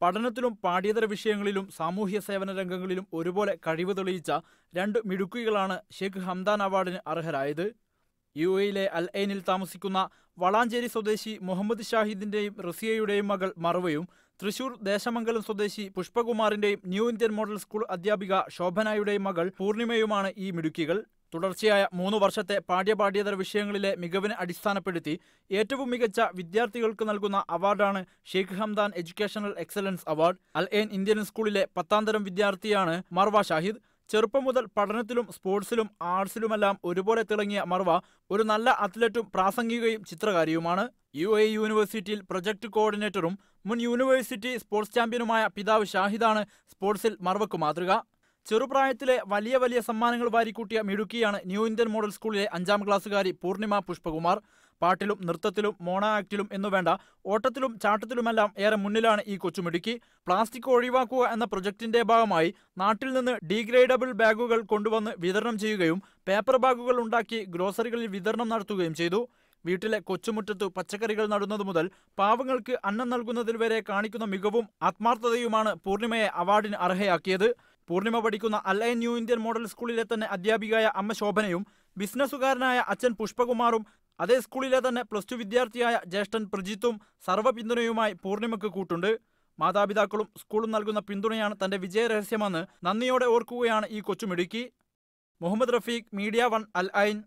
പഠനത്തിലും പാഠ്യേതര വിഷയങ്ങളിലും സാമൂഹ്യ സേവന രംഗങ്ങളിലും ഒരുപോലെ കഴിവ് തെളിയിച്ച 2 മിടുക്കികളാണ് ഷെയ്ഖ് ഹംദാൻ അവാർഡിന് അർഹരായത്. UAE-യിലെ അൽ ഐനിൽ താമസിക്കുന്ന വളാഞ്ചേരി സ്വദേശി മുഹമ്മദ് ഷാഹിദിന്റെയും റസിയയുടെയും മകൾ മർവയും തൃശൂർ ദേശമംഗലം സ്വദേശി പുഷ്പകുമാറിന്റെയും ന്യൂ ഇന്ത്യൻ മോഡൽ സ്കൂൾ അധ്യാപിക ശോഭനയുടെയും മകൾ പൂർണിമയുമാണ് ഈ മിടുക്കികൾ. തുടർച്ചയായ 3 വർഷത്തെ പാഠ്യേതര വിഷയങ്ങളിലെ മികവിനെ അടിസ്ഥാനപ്പെടുത്തി ഏറ്റവും മികച്ച വിദ്യാർത്ഥികൾക്ക് നൽകുന്ന അവാർഡാണ് Sheikh Hamdan educational excellence award. Al Ain Indian സ്കൂളിലെ 10ാം തരം വിദ്യാർത്ഥിയാണ് മർവ ഷാഹിദ്. ചെറുപ്പം മുതൽ പഠനത്തിലും സ്പോർട്സിലും ആർട്സിലുമെല്ലാം ഒരുപോലെ തിളങ്ങിയ മർവ ഒരു നല്ല അത്ലറ്റും പ്രാസംഗികയും ചിത്രകാരിയുമാണ്. UAE യൂണിവേഴ്സിറ്റിയിൽ പ്രൊജക്ട് കോർഡിനേറ്ററും മുൻ യൂണിവേഴ്സിറ്റി സ്പോർട്സ് ചാമ്പ്യനുമായ പിതാവ് ഷാഹിദാണ് സ്പോർട്സിൽ മർവക്ക് മാതൃക. ചെറുപ്രായത്തിലെ വലിയ സമ്മാനങ്ങൾ വാരിക്കൂട്ടിയ മിടുക്കിയാണ് ന്യൂ ഇന്ത്യൻ മോഡൽ സ്കൂളിലെ 5ാം ക്ലാസ്സുകാരി പൂർണിമ പുഷ്പകുമാർ. പാട്ടിലും നൃത്തത്തിലും മോണോ ആക്ടിലും എന്നുവേണ്ട ഓട്ടത്തിലും ചാട്ടത്തിലുമെല്ലാം ഏറെ മുന്നിലാണ് ഈ കൊച്ചുമിടുക്കി. പ്ലാസ്റ്റിക് ഒഴിവാക്കുക എന്ന പ്രൊജക്ടിന്റെ ഭാഗമായി നാട്ടിൽ നിന്ന് ഡീഗ്രേഡബിൾ ബാഗുകൾ കൊണ്ടുവന്ന് വിതരണം ചെയ്യുകയും പേപ്പർ ബാഗുകൾ ഉണ്ടാക്കി ഗ്രോസറികളിൽ വിതരണം നടത്തുകയും ചെയ്തു. വീട്ടിലെ കൊച്ചുമുറ്റത്ത് പച്ചക്കറികൾ നടുന്നത് മുതൽ പാവങ്ങൾക്ക് അന്നം നൽകുന്നതിൽ വരെ കാണിക്കുന്ന മികവും ആത്മാർത്ഥതയുമാണ് പൂർണിമയെ അവാർഡിന് അർഹയാക്കിയത്. പൂർണിമ പഠിക്കുന്ന അൽ ഐൻ ന്യൂ ഇന്ത്യൻ മോഡൽ സ്കൂളിലെ തന്നെ അധ്യാപികയായ അമ്മ ശോഭനയും ബിസിനസ്സുകാരനായ അച്ഛൻ പുഷ്പകുമാറും അതേ സ്കൂളിലെ തന്നെ +2 വിദ്യാർത്ഥിയായ ജ്യേഷ്ഠൻ പ്രജിത്തും സർവ്വ പിന്തുണയുമായി പൂർണിമയ്ക്ക് കൂട്ടുണ്ട്. മാതാപിതാക്കളും സ്കൂളും നൽകുന്ന പിന്തുണയാണ് തന്റെ വിജയരഹസ്യമെന്ന് നന്ദിയോടെ ഓർക്കുകയാണ് ഈ കൊച്ചുമിടുക്കി. മുഹമ്മദ് റഫീഖ്, മീഡിയ 1, അൽ ഐൻ.